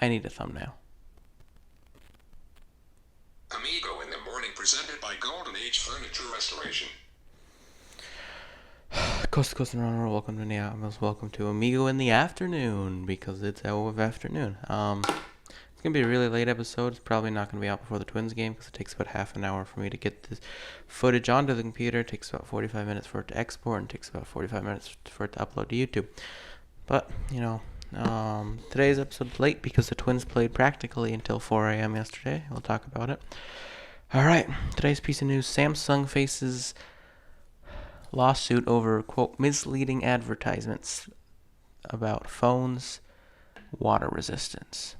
I need a thumbnail. Amigo in the morning, presented by Golden Age Furniture Restoration. Coast to coast and around the world, welcome to Amigo in the afternoon, because it's out of afternoon. It's gonna be a really late episode. It's probably not gonna be out before the Twins game because it takes about half an hour for me to get this footage onto the computer. It takes about 45 minutes for it to export, and it takes about 45 minutes for it to upload to YouTube. But today's episode's late because the Twins played practically until 4 a.m. yesterday. We'll talk about it. All right, today's piece of news: Samsung faces lawsuit over, quote, misleading advertisements about phones' water resistance.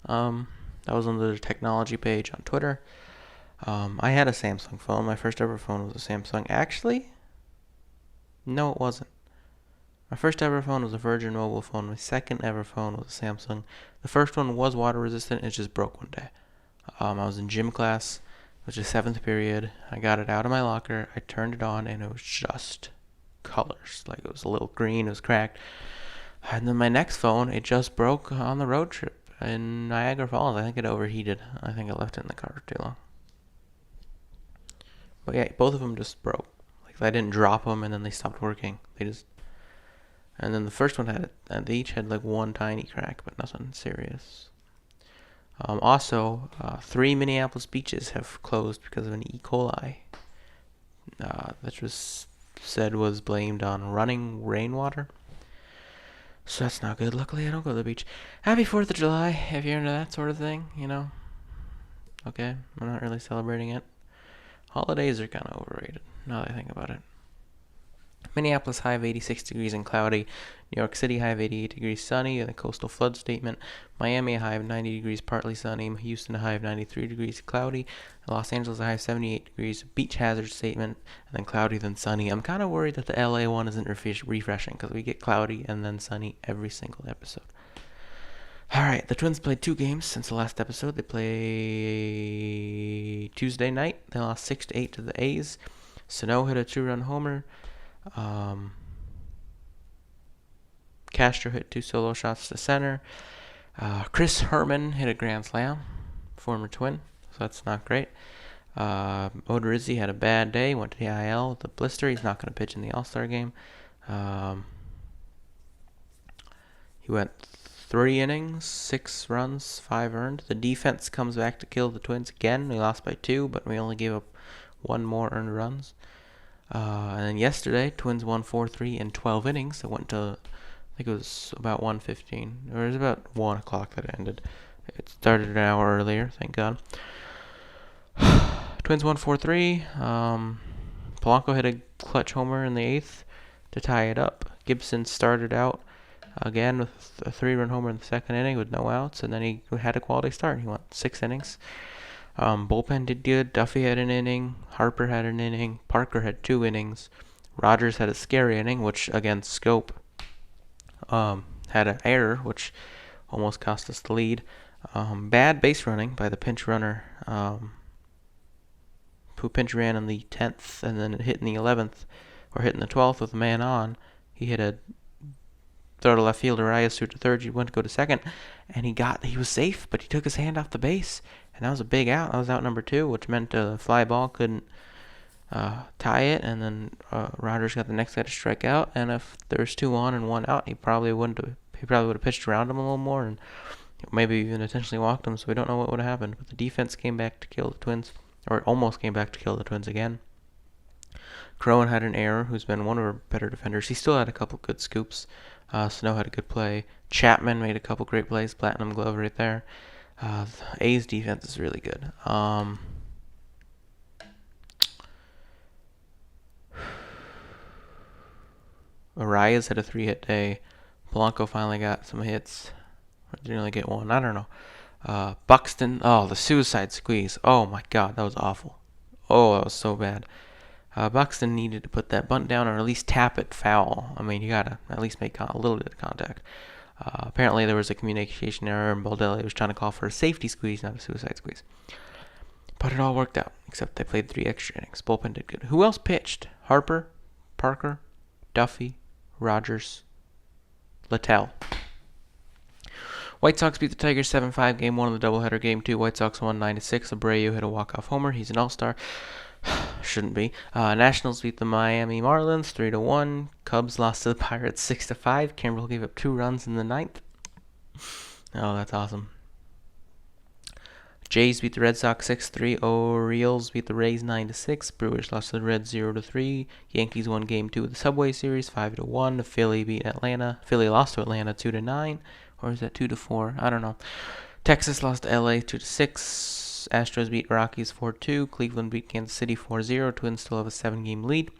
That was on the technology page on Twitter. I had a Samsung phone. My first ever phone was a Samsung. Actually, no, it wasn't. My first ever phone was a Virgin Mobile phone. My second ever phone was a Samsung. The first one was water resistant. It just broke one day. I was in gym class. It was the 7th period. I got it out of my locker. I turned it on, and it was just colors. Like, it was a little green. It was cracked. And then my next phone, it just broke on the road trip in Niagara Falls. I think it overheated. I think I left it in the car for too long. But yeah, both of them just broke. Like, I didn't drop them, and then they stopped working. And then the first one they each had like one tiny crack, but nothing serious. Also, 3 Minneapolis beaches have closed because of an E. coli. That was said was blamed on running rainwater. So that's not good. Luckily, I don't go to the beach. Happy 4th of July, if you're into that sort of thing, Okay, I'm not really celebrating it. Holidays are kind of overrated, now that I think about it. Minneapolis, high of 86 degrees and cloudy. New York City, high of 88 degrees, sunny, and a coastal flood statement. Miami, a high of 90 degrees, partly sunny. Houston, a high of 93 degrees, cloudy. Los Angeles, a high of 78 degrees, beach hazard statement, and then cloudy, then sunny. I'm kind of worried that the LA one isn't refreshing because we get cloudy and then sunny every single episode. Alright, the Twins played 2 games since the last episode. They played Tuesday night. They lost 6-8 to the A's. Sano hit a 2-run homer. Castro hit 2 solo shots to center. Chris Herman hit a grand slam, former Twin, so that's not great. Odorizzi had a bad day, went to the IL with a blister. He's not going to pitch in the All-Star game. He went 3 innings, 6 runs, 5 earned. The defense comes back to kill the Twins again. We lost by 2, but we only gave up 1 more earned runs. And then yesterday, Twins won 4-3 in 12 innings. It went to, I think it was about 1:15, or it was about 1 o'clock that it ended. It started an hour earlier, thank God. Twins won 4-3. Polanco hit a clutch homer in the 8th to tie it up. Gibson started out again with a 3-run homer in the 2nd inning with no outs, and then he had a quality start. He went 6 innings. Bullpen did good. Duffy had an inning. Harper had an inning. Parker had 2 innings. Rogers had a scary inning, which against Scope had an error, which almost cost us the lead. Bad base running by the pinch runner, who pinch ran in the 10th and then hit in the 11th, or hit in the 12th with a man on. He hit a throw to left field. Arias threw to third. He went to go to second, and he was safe, but he took his hand off the base. And that was a big out. That was out number 2, which meant a fly ball couldn't tie it. And then Rogers got the next guy to strike out. And if there's 2 on and 1 out, he probably would have pitched around him a little more and maybe even intentionally walked him. So we don't know what would have happened. But the defense came back to kill the Twins, or almost came back to kill the Twins again. Crowan had an error, who's been one of our better defenders. He still had a couple good scoops. Snow had a good play. Chapman made a couple great plays. Platinum glove right there. The A's defense is really good. Arias had a 3-hit day. Polanco finally got some hits. Or did he only get 1? I don't know. Buxton, the suicide squeeze. Oh my God, that was awful. Oh, that was so bad. Buxton needed to put that bunt down or at least tap it foul. I mean, you gotta at least make a little bit of contact. Apparently there was a communication error, and Baldelli was trying to call for a safety squeeze, not a suicide squeeze. But it all worked out, except they played 3 extra innings. Bullpen did good. Who else pitched? Harper, Parker, Duffy, Rogers, Littell. White Sox beat the Tigers 7-5 game 1 of the doubleheader. Game 2, White Sox won 9-6. Abreu hit a walk-off homer. He's an all-star. Shouldn't be. Nationals beat the Miami Marlins 3-1. Cubs lost to the Pirates 6-5. Kimbrel gave up 2 runs in the ninth. Oh, that's awesome. Jays beat the Red Sox 6-3. Orioles beat the Rays 9-6. Brewers lost to the Reds 0-3. Yankees won Game 2 of the Subway Series 5-1. Philly beat Atlanta. Philly lost to Atlanta 2-9, or is that 2-4? I don't know. Texas lost to LA 2-6. Astros beat Rockies 4-2. Cleveland beat Kansas City 4-0. Twins still have a 7-game lead.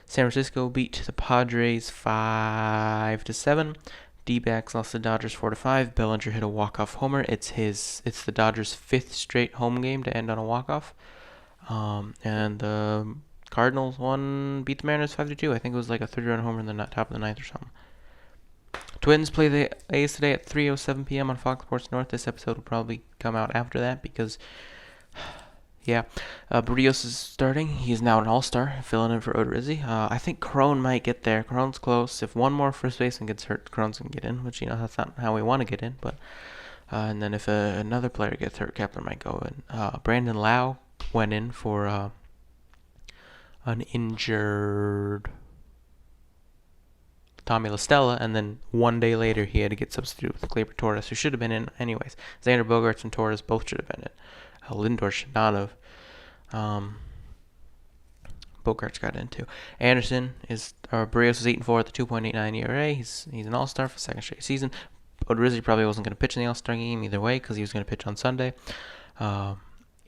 San Francisco beat the Padres 5-7. D-backs lost to the Dodgers 4-5. Bellinger hit a walk-off homer. It's the Dodgers' 5th straight home game to end on a walk-off. And the Cardinals beat the Mariners 5-2. I think it was like a 3-run homer in the top of the ninth or something. Twins play the A's today at 3:07 p.m. on Fox Sports North. This episode will probably come out after that because, yeah, Barrios is starting. He is now an all-star, filling in for Odorizzi. I think Cron might get there. Cron's close. If one more first baseman gets hurt, Cron's going to get in, which, that's not how we want to get in. But and then if another player gets hurt, Kepler might go in. Brandon Lau went in for an injured Tommy La Stella, and then one day later he had to get substituted with Gleyber Torres, who should have been in anyways. Xander Bogaerts and Torres both should have been in. Lindor should not have. Bogaerts got in too. Barrios is 8-4 at the 2.89 ERA. He's an all-star for the second straight season. Odorizzi probably wasn't going to pitch in the all-star game either way because he was going to pitch on Sunday.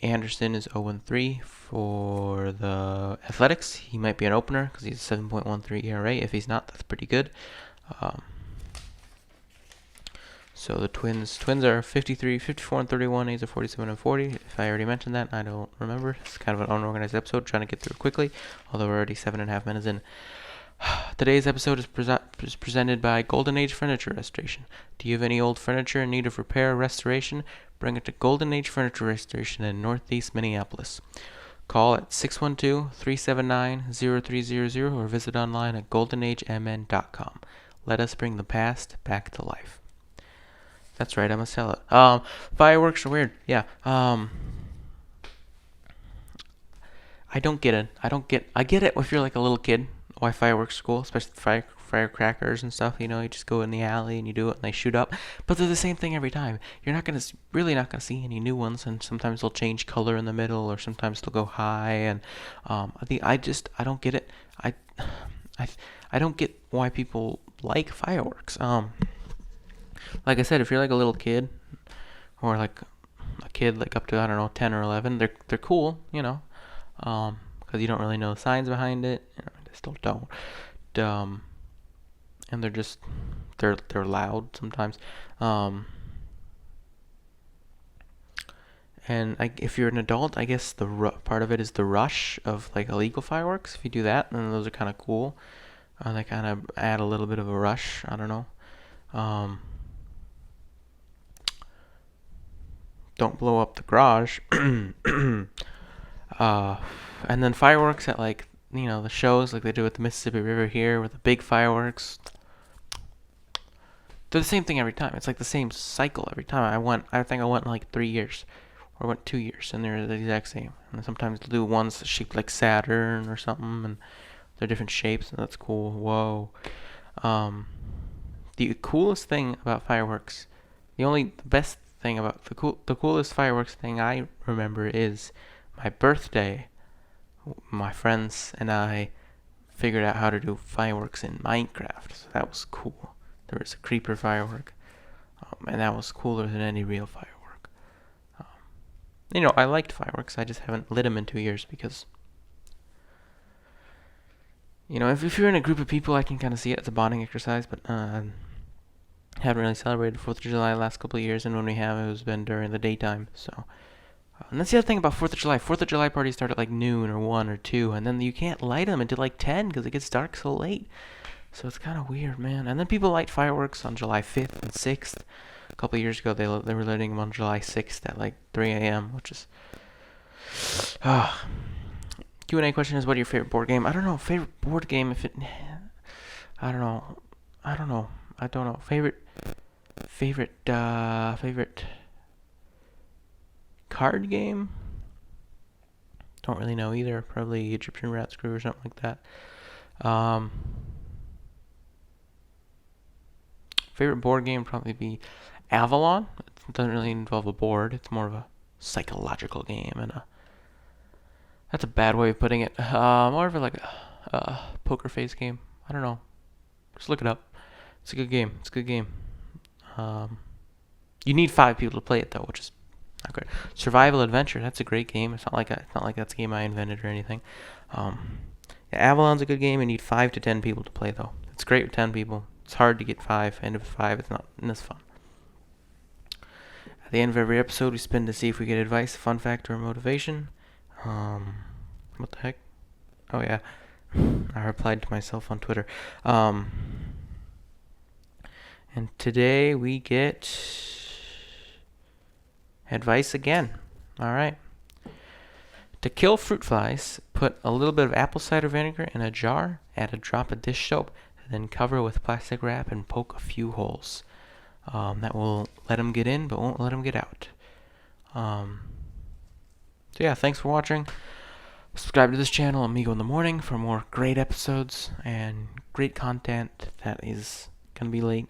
Anderson is 0-3 for the Athletics. He might be an opener because he's a 7.13 ERA. If he's not, that's pretty good. So the Twins are 54-31. A's are 47-40. If I already mentioned that, I don't remember. It's kind of an unorganized episode, trying to get through quickly, although we're already 7.5 minutes in. Today's episode is presented by Golden Age Furniture Restoration. Do you have any old furniture in need of repair or restoration? Bring it to Golden Age Furniture Restoration in Northeast Minneapolis. Call at 612-379-0300 or visit online at goldenagemn.com. Let us bring the past back to life. That's right, I'm a sellout. Fireworks are weird. Yeah. I don't get it. I get it if you're like a little kid. Why fireworks are cool, especially firecrackers and stuff. You just go in the alley and you do it and they shoot up. But they're the same thing every time. You're really not gonna see any new ones, and sometimes they'll change color in the middle, or sometimes they'll go high. And I don't get it. I don't get why people like fireworks. Like I said, if you're like a little kid, or like a kid like up to, I don't know, 10 or 11, they're cool, because you don't really know the science behind it. They still don't. And they're loud sometimes. And if you're an adult, I guess the part of it is the rush of like illegal fireworks. If you do that, then those are kind of cool. They kind of add a little bit of a rush. I don't know. Don't blow up the garage. And then fireworks at like, the shows like they do at the Mississippi River here with the big fireworks. They're the same thing every time. It's like the same cycle every time. I think I went in like 3 years, or I went 2 years, and they're the exact same. And sometimes they'll do ones shaped like Saturn or something, and they're different shapes, and that's cool. Whoa. The coolest thing about fireworks, the best thing about the coolest fireworks thing I remember is my birthday. My friends and I figured out how to do fireworks in Minecraft, so that was cool. There was a creeper firework, and that was cooler than any real firework. I liked fireworks. I just haven't lit them in 2 years because, if you're in a group of people, I can kind of see it as a bonding exercise, but haven't really celebrated 4th of July the last couple of years, and when we have, it has been during the daytime. So, and that's the other thing about 4th of July. 4th of July parties start at like noon or 1 or 2, and then you can't light them until like 10 because it gets dark so late. So it's kind of weird, man. And then people light fireworks on July 5th and 6th. A couple of years ago, they were lighting them on July 6th at like 3 a.m., which is... Q&A question is, what are your favorite board game? I don't know. Favorite board game, I don't know. Favorite Favorite card game? Don't really know either. Probably Egyptian Rat Screw or something like that. Favorite board game would probably be Avalon. It doesn't really involve a board. It's more of a psychological game, and that's a bad way of putting it. More of a poker face game. I don't know. Just look it up. It's a good game. You need 5 people to play it though, which is not good. Survival Adventure. That's a great game. It's not like that's a game I invented or anything. Yeah, Avalon's a good game. You need 5 to 10 people to play though. It's great with 10 people. It's hard to get 5, and with 5, it's not as fun. At the end of every episode, we spin to see if we get advice, fun fact, or motivation. What the heck? Oh yeah, I replied to myself on Twitter. And today we get advice again. All right. To kill fruit flies, put a little bit of apple cider vinegar in a jar, add a drop of dish soap, then cover with plastic wrap and poke a few holes. That will let them get in, but won't let them get out. So yeah, thanks for watching. Subscribe to this channel, Amigo in the Morning, for more great episodes and great content that is going to be late.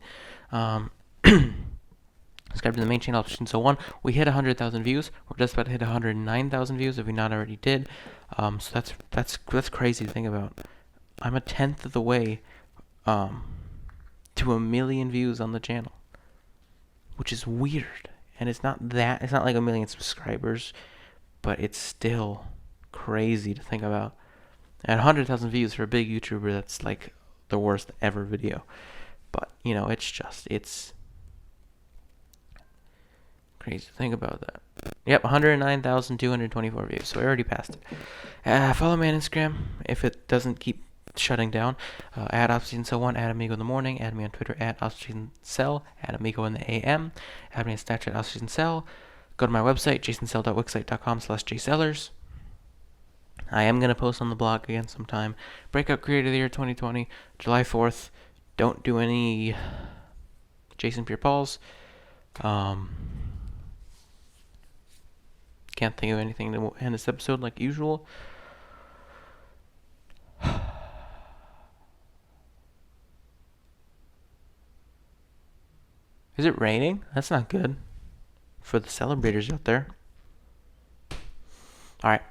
Subscribe to the main channel, Options 01. We hit 100,000 views. We're just about to hit 109,000 views if we not already did. So that's crazy to think about. I'm a 10th of the way to 1 million views on the channel, which is weird. And it's not like 1 million subscribers, but it's still crazy to think about. And 100,000 views for a big YouTuber, that's like the worst ever video. But, you know, it's crazy to think about that. Yep, 109,224 views, so I already passed it. Follow me on Instagram if it doesn't keep shutting down. At OpsSeason1, at Amigo in the Morning, add me on Twitter at OpsSeasonCell, at Amigo in the AM, add me on Snapchat OpsSeasonCell. Go to my website, jasoncell.wixsite.com/jsellers. I am going to post on the blog again sometime. Breakout Creator of the Year 2020, July 4th. Don't do any Jason Pierre-Pauls. Can't think of anything to end this episode like usual. Is it raining? That's not good for the celebrators out there. All right.